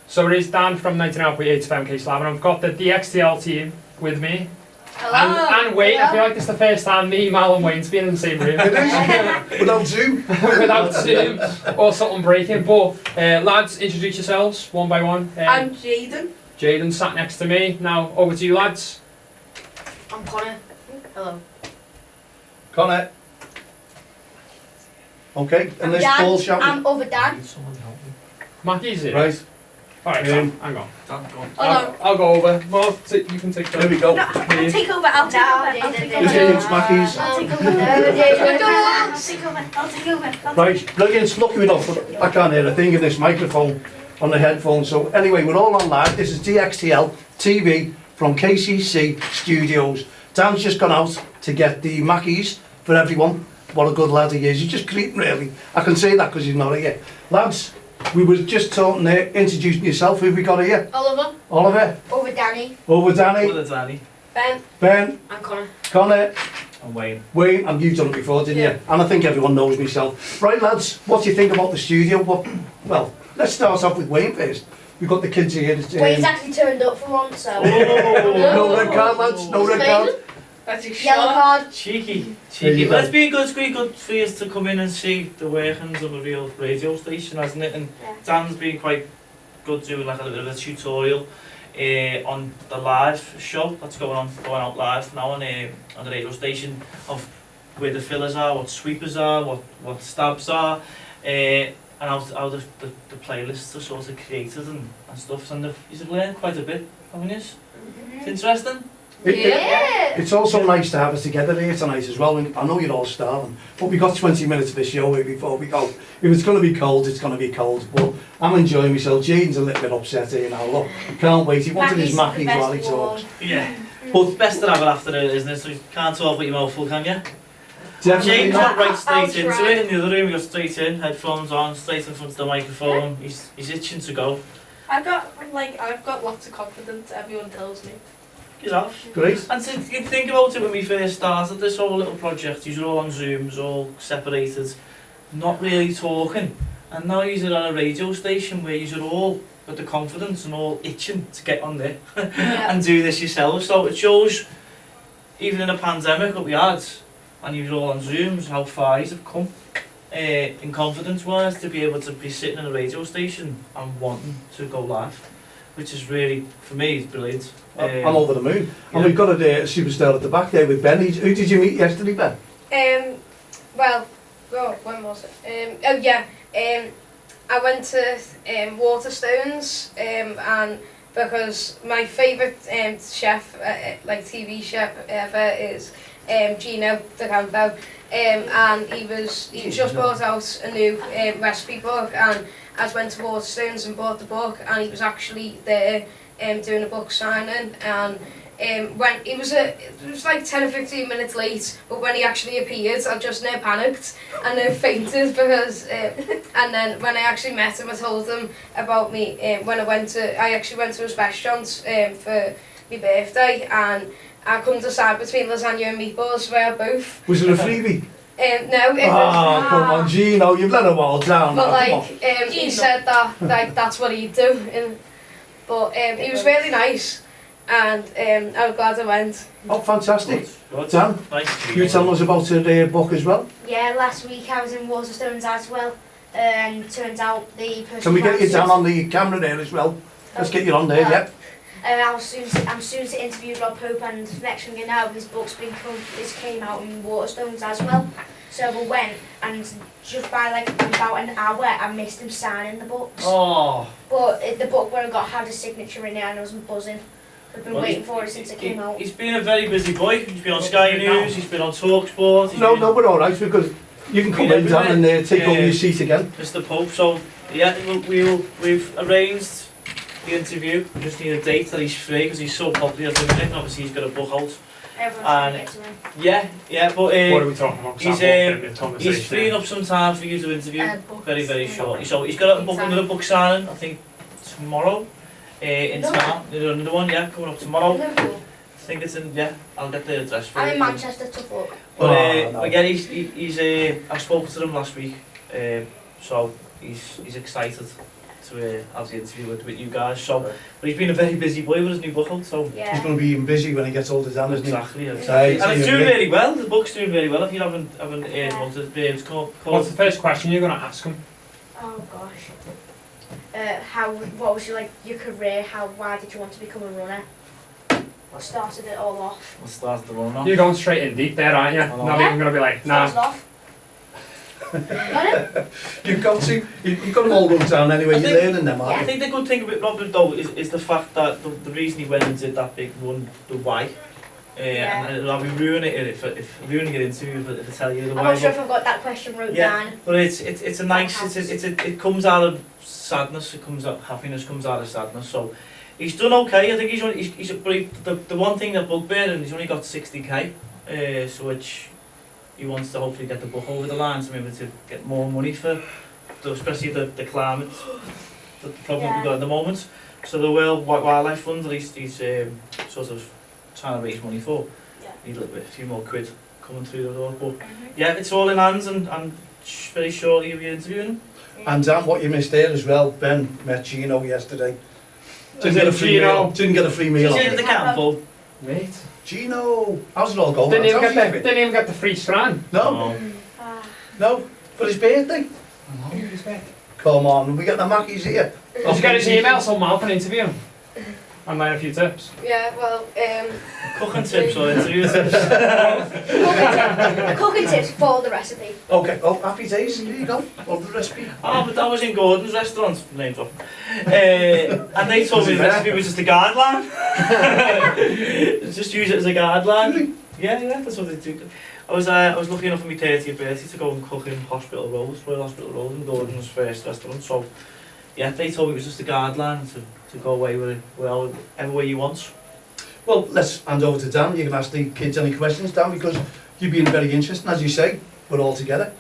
So it is Dan from 99.8 FM KCC FM, and I've got the DXTL team with me. Hello. And Wayne, I feel like this is the first time me, Mal and Wayne's been in the same room. Without Zoom. Without Zoom or something breaking. But lads, introduce yourselves one by one. I'm Jaden. Jaden sat next to me. Now over to you lads. I'm Connor. Hello. Connor. Okay, and this Dan. Paul shouting. I'm over Dan. Mackie's here. Right, Alright, Um, Sam, hang on. Hello. I'll go over. Well, you can take there we go. I'll take over. I'll take over. Who's getting smackies? I'll take over. I'll take over. Right, brilliant. Lucky enough, I can't hear a thing of this microphone on the headphones. So anyway, we're all on live. This is DXTL TV from KCC Studios. Dan's just gone out to get the Mackies for everyone. What a good lad he is. He's just creeping really. I can say that because he's not here. Lads, we were just talking there, introducing yourself. Who have we got here? Oliver. Oliver. Over Danny. Over Danny. With Danny. Ben. Ben. And Connor. Connor. And Wayne. Wayne, and you've done it before, didn't you? And I think everyone knows myself. Right, lads, what do you think about the studio? Well, let's start off with Wayne first. We've got the kids here. Wayne's actually turned up for once, so. No red card, lads. No red card. That's a yellow card. Cheeky. There you Cheeky. go. But it's been good, it's been good for you to come in and see the workings of a real radio station, hasn't it? And Yeah. Dan's been quite good doing like a little bit of a tutorial on the live show that's going out live now on the radio station of where the fillers are, what sweepers are, what stabs are, and how the playlists are sort of created and stuff. And you've learned quite a bit, haven't you? It's interesting. It's also nice to have us together here tonight as well. I know you're all starving, but we've got 20 minutes of the show here before we go. If it's going to be cold, it's going to be cold. But I'm enjoying myself. Jaden's a little bit upset here now. Look, can't wait. He wanted his Mackies while he talks. Yeah. But it's best to have it after it, isn't it? So you can't talk with your mouth full, can you? Definitely James not. got right straight I'll into try. it in the other room. We got straight in, headphones on, straight in front of the microphone. He's itching to go. I've got lots of confidence, everyone tells me. Get off. Great. And to think about it when we first started this whole little project, you're all on Zooms, all separated, not really talking. And now you're on a radio station where you're all got the confidence and all itching to get on there and do this yourselves. So it shows, even in a pandemic that we had, and you're all on Zooms, how far you've come in confidence-wise to be able to be sitting in a radio station and wanting to go live. Which is really, for me, it's brilliant. I'm over the moon. Yeah. And we've got a superstar at the back there with Ben. Who did you meet yesterday, Ben? When was it? I went to Waterstones, and because my favourite chef, like TV chef ever, is Gino De Campo, and he just brought out a new recipe book, and I went to Waterstones and bought the book, and he was actually there doing a book signing, and when it was like 10 or 15 minutes late, but when he actually appeared, I just near panicked and fainted because and then when I actually met him, I told him about me when I actually went to his restaurant for my birthday, and I couldn't decide between lasagna and meatballs, where both. Was it a freebie? No, it Oh, come on, Gino, you've let them all down. but now, like come on. he said that like that's what he'd do, but he was really nice, and I was glad I went. Oh, fantastic. Good. Dan, Nice. you tell us about the book as well. Yeah, last week I was in Waterstones as well, and turns out the person. Can we get you down on the camera there as well? Let's get you on there, yep. I'm soon to interview Rob Pope, and next thing you know, his book's came out in Waterstones as well. So we went, and just by like about an hour, I missed him signing the books. Oh. But the book where I had his signature in it, and I was buzzing. I've been waiting for it since it came out. He's been a very busy boy. He's been on Sky News, he's been on TalkSport. No, we're all right, because you can come in, Dan, and take over your seat again. Mr. Pope, so yeah, we've arranged the interview. We just need a date that he's free because he's so popular at the minute. Obviously, he's got a book out. Everyone's trying to get to him. Yeah, but What are we talking about? he's freeing up some time for you to interview very, very shortly. So he's got another book signing, I think, tomorrow in town. There's another one, coming up tomorrow. Liverpool. I think it's in, I'll get the address for you. I'm in Manchester, tough luck. But no. again, he's I spoke to him last week, so he's excited to have the interview with you guys. So, but he's been a very busy boy with his new book out, so He's Yeah. going to be even busy when he gets older, Dan, isn't he? exactly. Right, And it's so doing you- really well. The book's doing really well. If you haven't heard about it, it's called. What's the first question you're going to ask him? Oh gosh. What was your career? Why did you want to become a runner? What started it all off? We'll start the run off. You're going straight in deep there, aren't you? know. Not even going to be like, Started nah. off. Got it? You've got to, you've got them all going down anyway, I you're think- learning them, I aren't you? think the good thing about Robert though is the fact that the reason he went and did that big run, the why. Yeah. And I'll be ruining it if ruining it interview if I tell you the I'm why. not sure if I've got that question wrote Yeah. down. But it's a nice it comes out of sadness, it comes out happiness comes out of sadness. So he's done okay. I think the one thing that bugbear and he's only got 60k, so which he wants to hopefully get the book over the line to be able to get more money for, especially the climate, the problem we've got at the moment. So the World Wildlife Fund, at least he's sort of trying to raise money for. Yeah. Need a few more quid coming through the door, but yeah, it's all in hands, and very shortly you'll be interviewing him. And Dan, what you missed there as well, Ben met Gino yesterday. Didn't get a free Gino. meal. Didn't get a free meal. He's off in it. the camp, Wait. Gino, how's it all going? Didn't even How's get he the, been? didn't even get the free strand. No, Ah. no, for his birthday. Come on, we got the Mackies here. Did you get his email so Mal can interview him? And learn a few tips. Yeah, well, cooking tips or interview tips. Cooking tips, follow the recipe. Okay, oh, happy days, there you go. All the recipe. Oh, but that was in Gordon's restaurant, name drop. And they told me the recipe was just a guideline. Just use it as a guideline. Yeah, that's what they do. I was lucky enough for my 30th birthday to go and cook in Hospital Road, Royal Hospital Road, in Gordon's first restaurant. So, yeah, they told me it was just a guideline to go away with it, whatever way you want. Well, let's hand over to Dan. You can ask the kids any questions, Dan, because you've been very interesting, as you say. We're all together.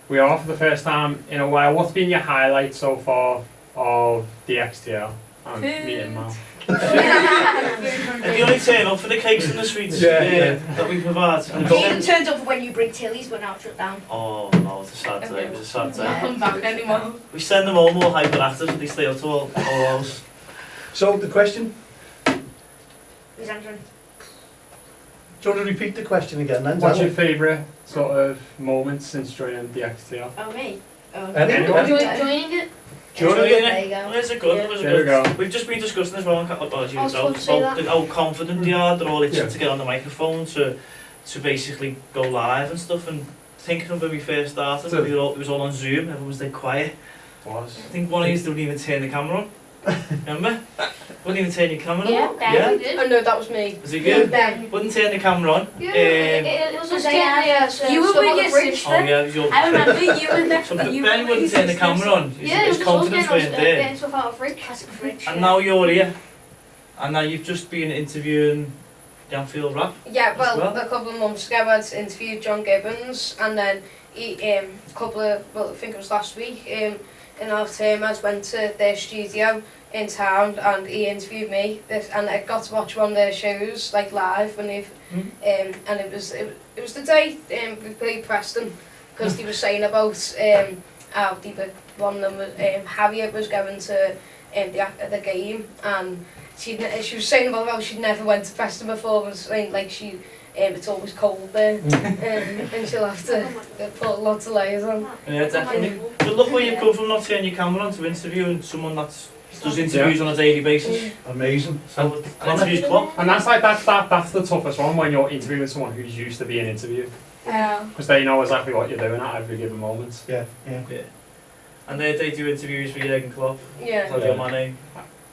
We are for the first time in a while. What's been your highlight so far of DXTL and meeting Mal? And you only turn up for the cakes and the sweets that we provide. And He even turned up for when you bring Tilly's when I'll shut down. oh no, it's a sad day. It was a sad day. not come back anymore. We send them all more hyperactive and they stay up to all hours. So, the question, Who's answering? do you want to repeat the question again then, What's your Dan? favourite sort of moment since joining DXTL? Oh, me. Oh. Anyone? Joining it? Joining it? There you go. Well, it's a good, it was a There we good. go. We've just been discussing as well on Commentators I was supposed to say about that. how confident they are. They're all itching Yeah. to get on the microphone to basically go live and stuff. And thinking of when we first started, So- it was all on Zoom. Everyone was dead quiet. I think one of you didn't even turn the camera on. Remember? Wouldn't even turn your camera on. Yeah, we did. Oh no, that was me. Was it you? Ben. Wouldn't turn the camera on. Yeah, Um, it was Was just I you were stuff on with the your fridge? sister. Oh yeah, it was your. I remember you were there. So Ben wouldn't turn the camera on. His confidence weren't there. Getting stuff out of the fridge. Classic fridge. And now you're here. And now you've just been interviewing the Anfield Rap. Yeah, well, As well? a couple of months ago I'd interviewed John Gibbons, and then he, I think it was last week, in half term I went to their studio in town and he interviewed me, and I got to watch one of their shows like live when they've, and it was the day we played Preston, because they were saying about how one of them was, Harriet was going to the game, and she was saying about how she'd never went to Preston before, and saying like it's always cold there, and she'll have to put lots of layers on. Yeah, definitely. But look where you've come from, not turning your camera on to interviewing someone that does interviews on a daily basis. Amazing. So an interview's club. And that's like that's the toughest one when you're interviewing someone who's used to being interviewed, because they know exactly what you're doing at every given moment. Yeah. And they do interviews for Jurgen Klopp, Yeah. Claudio Mane,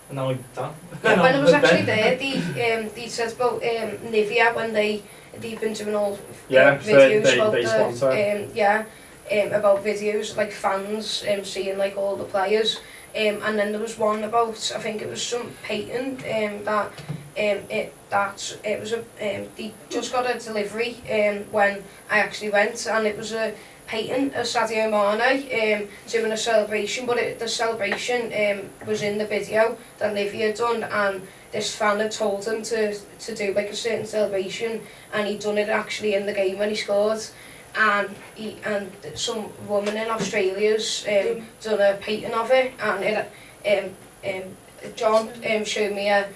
and now Dan. Yeah, when I was actually there, they said about Nivea when they've been doing all Yeah, so videos they about sponsor. about videos like fans seeing like all the players, and then there was one about, I think it was some patent they just got a delivery when I actually went, and it was a painting of Sadio Mane doing a celebration, but the celebration was in the video that Nivea done, and this fan had told him to do like a certain celebration, and he'd done it actually in the game when he scored, and some woman in Australia's done a painting of it, and John showed me a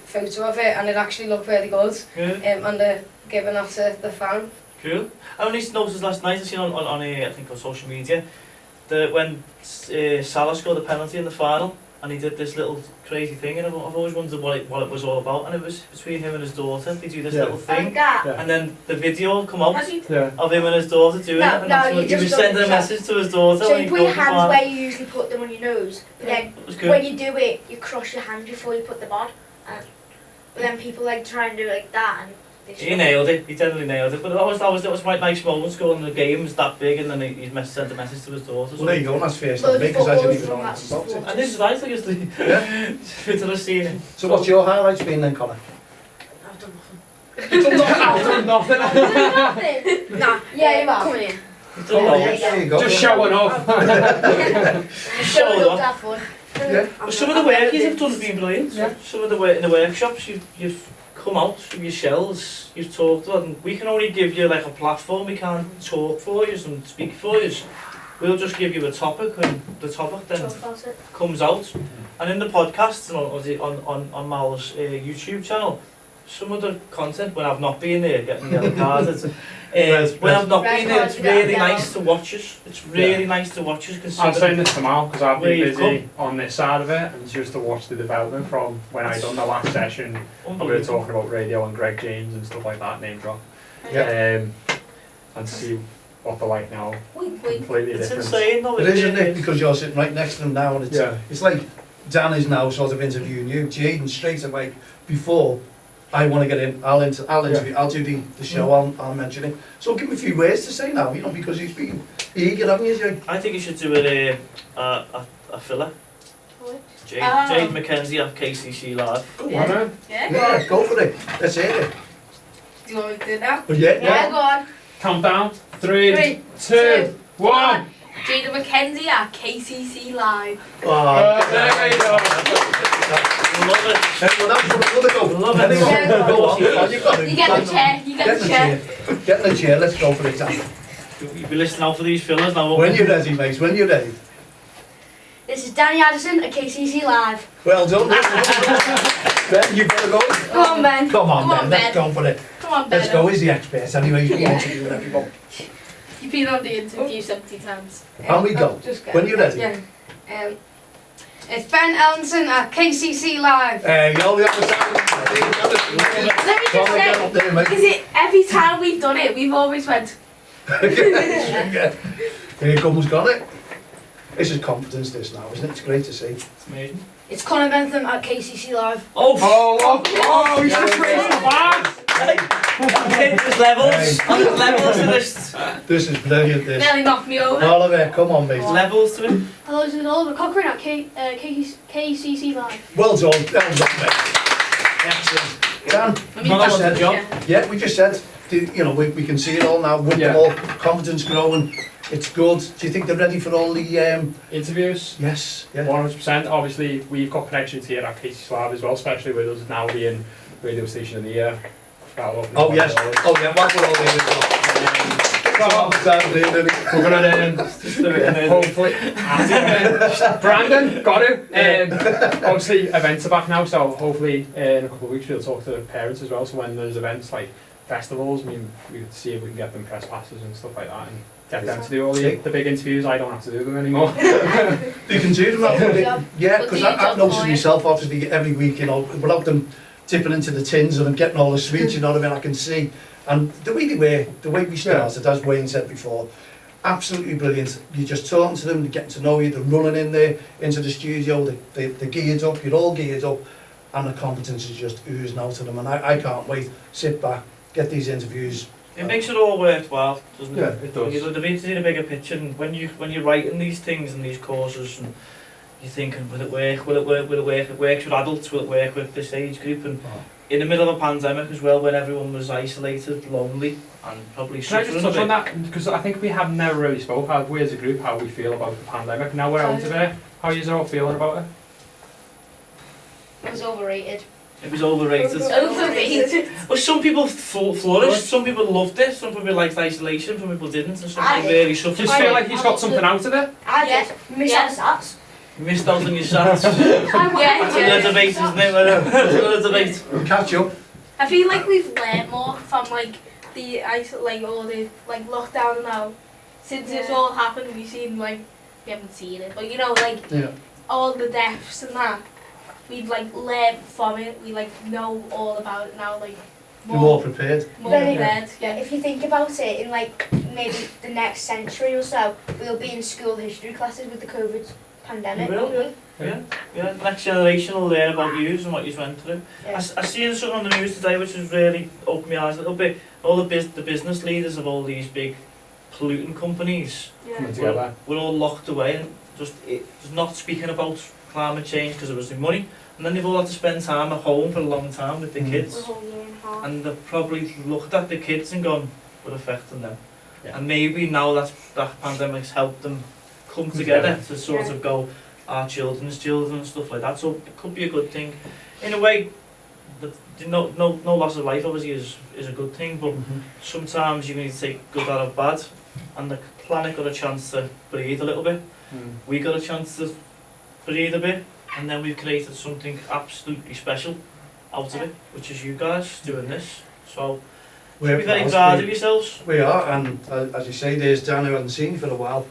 photo of it, and it actually looked really good. And they're giving that to the fan. Cool. I only noticed last night, I seen on I think on social media, that when Salah scored the penalty in the final, and he did this little crazy thing, and I've always wondered what it was all about, and it was between him and his daughter. They do this little thing, and then the video come out of him and his daughter doing it, and that's what he was sending a message to his daughter. So you put your hands where you usually put them on your nose, but then when you do it, you cross your hand before you put them on. But then people like try and do it like that, and he nailed it. He totally nailed it. But that was quite nice moment. Scoring the game was that big, and then he sent a message to his daughter. Well, there you go. That's first on me because I didn't even know anything about it. And this is nice, I guess. To the scene. So, what's your highlights been then, Connor? I've done nothing. I've done nothing. Nah, Yeah, you are. come here. There you go. Just showing off. Showing off. Have fun. Yeah. Some of the work you've done has been brilliant. Yeah. Some of the work in the workshops you've come out of your shells, you've talked about, and we can only give you like a platform. We can't talk for you and speak for you. We'll just give you a topic, and the topic then comes out. And in the podcast and on Mal's YouTube channel, some of the content, when I've not been there, getting yellow carded, when I've not been there, it's really nice to watch us. It's really nice to watch us. I'm saying this to Mal because I've been busy on this side of it, and just to watch the development from when I done the last session, and we were talking about radio and Greg James and stuff like that, name drop, and see what they're like now. Completely it's different. insane though. It is, isn't it? Because you're sitting right next to them now, and it's like Dan is now sort of interviewing you. Jaden straight away before I want to get in. I'll interview. I'll do the show. I'll mention it. So give me a few words to say now. You know, because he's been eager, haven't you, Jade? I think you should do it a filler. Jade McKenzie at KCC Live. Go on. Yeah, go for it. Let's hear it. Do you want me to do that? Yeah, go on. Countdown. 3, 2, 1. Jada McKenzie at KCC Live. Oh, there we go. Love it. Well, that's what I want to go. Love it. Anyway, go on. You get the chair. You get the chair. Get in the chair. Let's go for it, Dan. You'll be listening out for these fillers now. When you're ready, mate. When you're ready. This is Danny Addison at KCC Live. Well done. Ben, you better go. Come on, Ben. Come on, Ben. Let's go for it. Come on, Ben. Let's go. He's the expert anyway. He's been interviewing everyone. You've been on the interview 70 times. And we go. When you're ready. Yeah. It's Ben Ellenson at KCC Live. Hey, you're the other side. Let me just say, is it every time we've done it, we've always went. Yeah. Here comes, got it. This is confidence, this now, isn't it? It's great to see. It's amazing. It's Conor Bentham at KCC Live. Oh, he's just raising the bar. There's levels. There's levels to this. This is brilliant, this. Nearly knocked me over. Oliver, come on, mate. There's levels to it. Hello, this is Oliver Cochrane at KCC Live. Well done, mate. Excellent. Dan, Not just a said, job. yeah, we just said, you know, we can see it all now, with them all, confidence growing, it's good. Do you think they're ready for all the interviews? Yes, yeah. 100%. Obviously, we've got connections here at KCC Live as well, especially with us now being Radio Station of the Year. Oh yes, oh yeah, well, we're all here. We're gonna hopefully Brandon, got it. Obviously events are back now, so hopefully in a couple of weeks we'll talk to the parents as well, so when there's events like festivals, I mean, we could see if we can get them press passes and stuff like that and get them to do all the big interviews. I don't have to do them anymore. You can do them, yeah, because I've noticed myself obviously every week, you know, without them dipping into the tins and getting all the sweets, you know what I mean, I can see. And the way they were, the way we started, as Wayne said before, absolutely brilliant. You're just talking to them, they're getting to know you, they're running in there into the studio, they're geared up, you're all geared up, and the confidence is just oozing out of them. And I can't wait, sit back, get these interviews. It makes it all worthwhile, doesn't it? Yeah, it does. You're looking to see the bigger picture, and when you're writing these things and these courses, and you're thinking, will it work? Will it work? Will it work? It works with adults. Will it work with this age group? And in the middle of a pandemic as well, when everyone was isolated, lonely, and probably suffering. Can I just touch on that? Because I think we have never really spoke, how we as a group, how we feel about the pandemic. Now we're out of it. How are you all feeling about it? It was overrated. It was overrated. Overrated. Well, some people flourished, some people loved it, some people liked isolation, some people didn't, and some people really suffered. Do you feel like you've got something out of it? I did. Miss out the stats. You missed out on your sats. Yeah, That's another debate, isn't it? That's another debate. We'll catch up. I feel like we've learnt more from like all the like lockdown now. Since it's Yeah. all happened, we've seen like we haven't seen it, but you know like Yeah. all the deaths and that. We've like learnt from it. We like know all about it now. Like You're more prepared. more Very prepared. Yeah, if you think about it, in like maybe the next century or so, we'll be in school history classes with the COVID pandemic. We will, won't we? Yeah, next generation will learn about you and what you went through. Yeah. I seen something on the news today which has really opened my eyes a little bit. All the business leaders of all these big polluting companies Yeah. Coming together. were all locked away and just not speaking about climate change because it was their money. And then they've all had to spend time at home for a long time with their Mm. kids. The whole year and a half. And they've probably looked at the kids and gone, we're affecting them. Yeah. And maybe now that pandemic's helped them come together to sort of go, our children's children and stuff like that. So it could be a good thing. In a way, no loss of life obviously is a good thing, but sometimes you need to take good out of bad. And the planet got a chance to breathe a little bit. We got a chance to breathe a bit. And then we've created something absolutely special out of it, which is you guys doing this. So you should be very proud of yourselves. We are, and as you say, there's Dan who hasn't seen you for a while,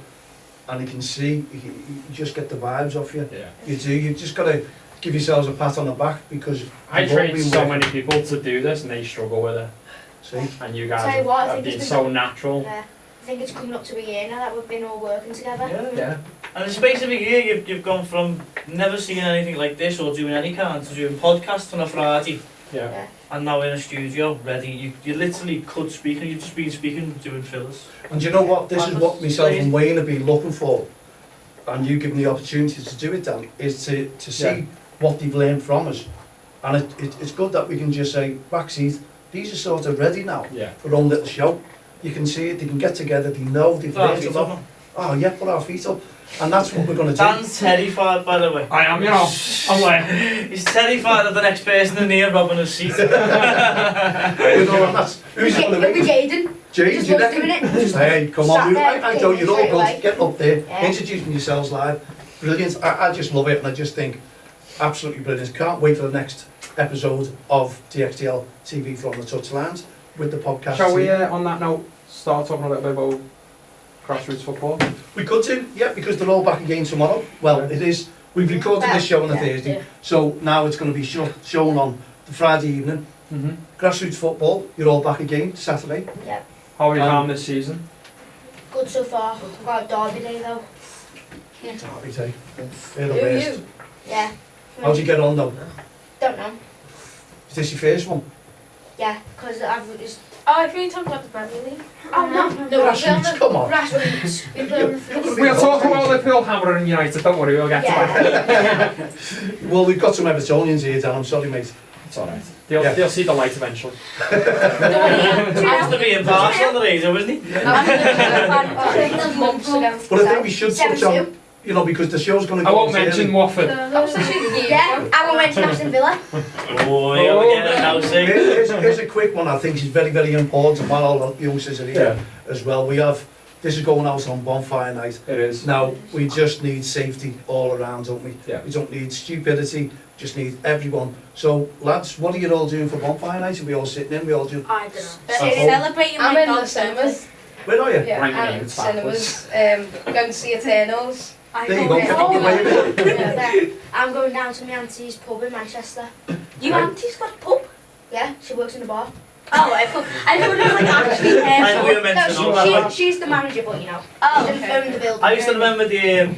and he can see, you just get the vibes off you. Yeah. You do, you've just got to give yourselves a pat on the back because I you've all train been so working. many people to do this and they struggle with it. See? And you guys Tell you what, I have think been it's so natural. Yeah. I think it's coming up to a year now that we've been all working together. Yeah. And in the space of a year, you've gone from never seeing anything like this or doing any kind to doing podcasts on a Friday, Yeah. and now in a studio ready. You literally could speak, and you've just been speaking, doing fillers. And you know what, this is what That's myself amazing. and Wayne have been looking for, and you give me the opportunity to do it, Dan, is to see Yeah. what they've learned from us. And it's good that we can just say, backseat, these are sort of ready now Yeah. for their own little show. You can see it, they can get together, they know, they've Put our learned a feet lot. up. Oh yeah, put our feet up. And that's what we're going to do. Dan's terrified, by the way. I am, you know, I'm like, He's terrified of the next person in here robbing his seat. You know, and that's, who's it going to It'll be be? Jaden. James, Just you loves reckon? doing it. Hey, come Sat on, there, I know you're all straight good, away. get up there, Yeah. introducing yourselves live. Brilliant, I just love it, and I just think absolutely brilliant. Can't wait for the next episode of DXTL TV from the Touchlands with the podcast. shall we, team. on that note, start talking a little bit about grassroots football? We could do, yeah, because they're all back again tomorrow. Well, Yeah. it is. We've recorded this show on a Yeah, Thursday, yeah. so now it's going to be shown on the Friday evening. Mm-hmm. Grassroots football, you're all back again Saturday. How have you found this season? Good so far. We've got a derby day though. Derby day. They're the Who are worst. you? Yeah. How'd you get on though? Don't know. Is this your first one? Yeah, because I've just... Oh, I think you talking about the Premier League. Oh no. No, Grassroots, come on. Grassroots. We play with the You're- We'll talk about Liverpool, Hammer and United, don't worry, we'll get to that. Yeah. Well, we've got some Evertonians here, Dan. I'm sorry, mate. It's alright. Yeah. They'll see the light eventually. Has to be impartial on the radio, isn't he? Months ago. But I think we should touch on, you know, because the show's going to I go won't on mention early. Watford. That was such a year. Yeah, I went to Aston Villa. Oh, yeah, we're getting it now, see? Here's a quick one I think is very, very important while all the youngsters are here as well. This is going out on bonfire night. It is. Now, we just need safety all around, don't we? Yeah. We don't need stupidity, just need everyone. So, lads, what are you all doing for bonfire night? Are we all sitting in? We all do... I don't know. Oh. Celebrating I'm my in the dog's cinemas. birthday. Where are you? Yeah, Right, and it's cinemas. Going to see Eternals. I There you know go, it. get on your way with it. Yeah. I'm going down to my auntie's pub in Manchester. You Right. auntie's got a pub? Yeah, she works in a bar. Oh, I thought it was like actually And we were meant to know that. She's the manager, but you know. Oh, She doesn't own the building. I used to remember the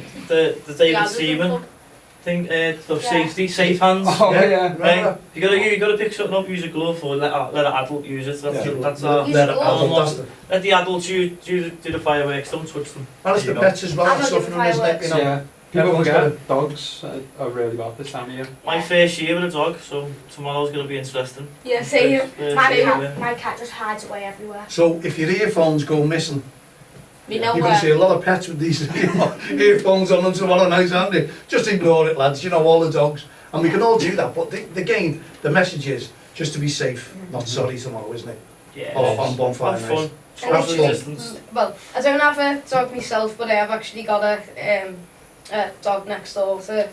David Seaman thing, of safety, safe hands. Oh, yeah. Right? You gotta pick something up, use a glove, or let an adult use it. That's our... Use They're the the glove. adult, that's Let the adults do the fireworks, don't touch them. And it's the pets as well, I'm that's not suffering, doing isn't it? You know, Yeah. People everyone's forget dogs are really bad this time of year. My first year with a dog, so tomorrow's gonna be interesting. yeah, same. My cat just hides away everywhere. So, if your earphones go missing, We know you're going to see where. a lot of pets with these earphones on them tomorrow night, aren't they? Just ignore it, lads, you know, all the dogs. And we can all do that, but the message is just to be safe, not sorry tomorrow, isn't it? Yeah. On bonfire Have night. fun. Have Social fun. distance. Well, I don't have a dog myself, but I have actually got a dog next door to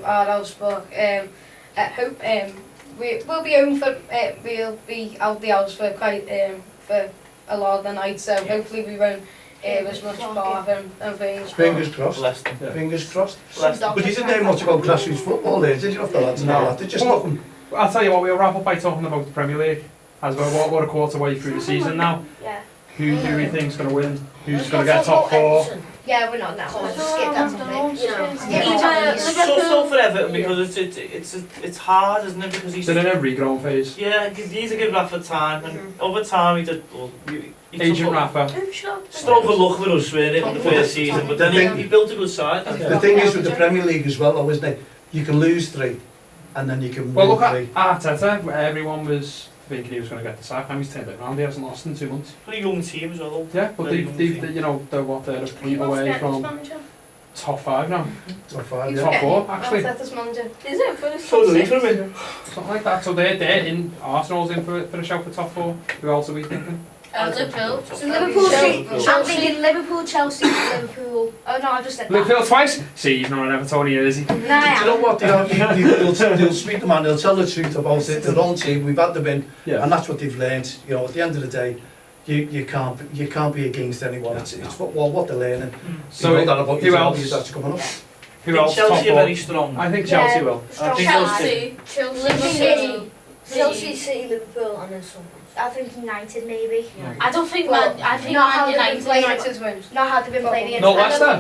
our house, but I hope we'll be home for we'll be out the house for quite for a lot of the night, so hopefully we won't as much bark and things. Fingers crossed. Bless them. Yeah. Fingers crossed. Bless them. But you didn't know much about grassroots football there, did you, off the lads? No. They're just looking. I'll tell you what, we'll wrap up by talking about the Premier League. As we're a quarter way through the season now. Yeah. Who do we think's going to win? Who's going to get top 4? Yeah, we're not that one. Just skip that topic. So for Everton, because it's hard, isn't it? Because he's Still in a regrowing phase. yeah, he needs to give Rafa time, and over time he did. Well, he Agent Rafa. Struggled with luck with us really in the first season, but then he built a good side. The thing is with the Premier League as well, though, isn't it? You can lose 3, and then you can Well, win look at 3. Arteta. Everyone was thinking he was going to get the sack, and he's turned it around. He hasn't lost in 2 months. Pretty young team as well. Yeah, but they're a point away from top 5 now. Top 5, He's yeah. Top 4, actually. Arteta's manager. Is it for the So do we for a minute. Something like that. So they're in. Arsenal's in for a shout for top 4. Who else are we thinking? Liverpool. So Liverpool, Chelsea. I'm thinking Liverpool, Chelsea, Liverpool. Oh no, I just said that. Liverpool twice? See, he's not an Evertonian, is he? Nah, Do you know what? They'll speak the man, they'll tell the truth about it. Their own team, we've had them in, Yeah. and that's what they've learned. You know, at the end of the day, you can't be against anyone. It's football, what they're learning. So you know that about who yourself, else? that's coming up. Who else? Top Chelsea are 4? very strong. I think Chelsea will. I think Chelsea. Chelsea, City, Liverpool, and then someone. I think United maybe. I don't think Well, I think not how Man they've been United. playing. United wins. Not how they've been playing against. Not Leicester?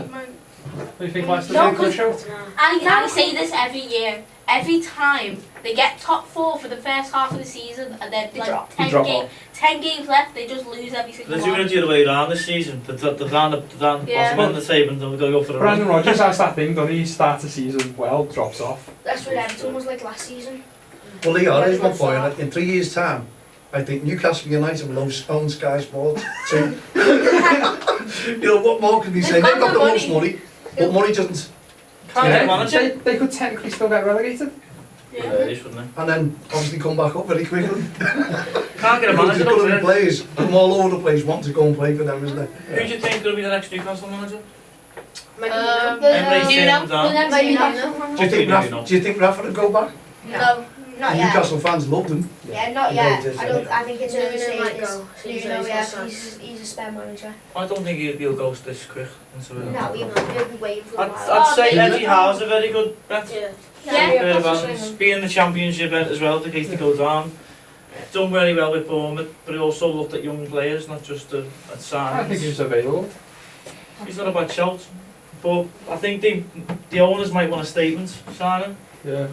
What do you think Leicester's No, in for a 'cause- shout? I say this every year. Every time they get top 4 for the first half of the season, and then They like drop. 10 off. 10 games left, they just lose every single They're doing one. it the other way around this season. They're down the Yeah. bottom end of the table and they're going to go for the Brandon run. Rodgers has that thing, doesn't he? Starts the season well, drops off. That's what Everton was like last season. Well, they are, is one point. In 3 years' time, I think Newcastle United will own Sky Sports too. You know, what more can they say? They've got got the the most money. money, but money doesn't. Can't get a manager. They could technically still get relegated. Yeah, they should, wouldn't And then obviously come back up very quickly. they? Can't get a Because manager. there's going to be Don't players from all over the place want to go and play for them, isn't there? Who do you think is going to be the next Newcastle manager? Emre Nuno. down. Maybe Do you think Maybe not. Do you think Rafa would go back? No, not yet. Newcastle fans loved him. Yeah, not Yeah, yet. it is, I think it's early Nuno might stages. go. Seems Nuno, like yeah, he's he's a spare manager. I don't think he'll go this quick into it. No, he'll be waiting for a I'd while. say Oh, Eddie Howe's a very good bet. Yeah. Being in the championship as well, in case they go down. Done very well with Bournemouth, but he also looked at young players, not just at signings. I think he's available. He's not a bad shout, but I think the owners might want a statement signing. Yeah.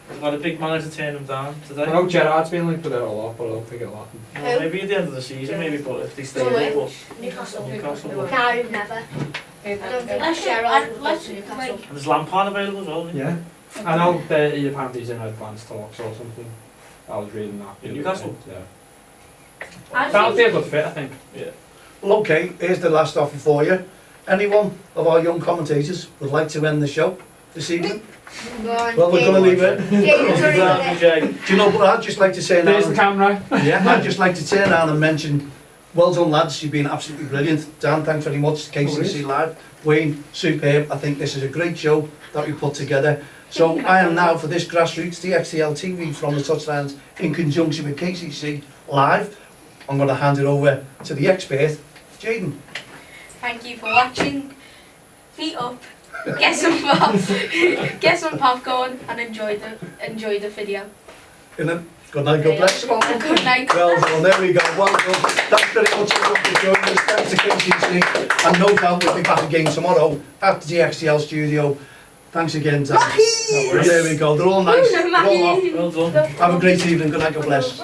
They've had a big manager turn him down I today. know Gerrard's been linked with it a lot, but I don't think it'll happen. Well, maybe at the end of the season, maybe, but if they stay So there, wait. but Newcastle. Newcastle. No, never. I don't think Let's Gerrard would go let's to Newcastle. like And there's Lampard available as well, isn't he? Yeah. I know that he apparently he's in advanced talks or something. I was reading that. the other Newcastle? day, Yeah. I That would be think a good fit, I think. Well, okay, here's the last offer for you. Anyone of our young commentators would like to end the show this evening? Go on, Well, we're going to leave it. Yeah, you've already done it. Jay. Do you know what I'd just like to say now? There's the camera. Yeah, I'd just like to turn around and mention, well done lads, you've been absolutely brilliant. Dan, thanks very much, KCC Live. Wayne, superb. I think this is a great show that we put together. So I am now for this grassroots DXTL TV from the touchdowns in conjunction with KCC Live. I'm going to hand it over to the expert, Jaden. thank you for watching. Feet up. Get some popcorn and enjoy the video. Good night, God bless. Good night. Well done, there we go, well done. Thanks very much for joining us, thanks to KCC. And no doubt we'll be back again tomorrow at the DXTL studio. Thanks again, Dan. There we go, they're all nice. They're all off. Well done. Have a great evening, good night, God bless.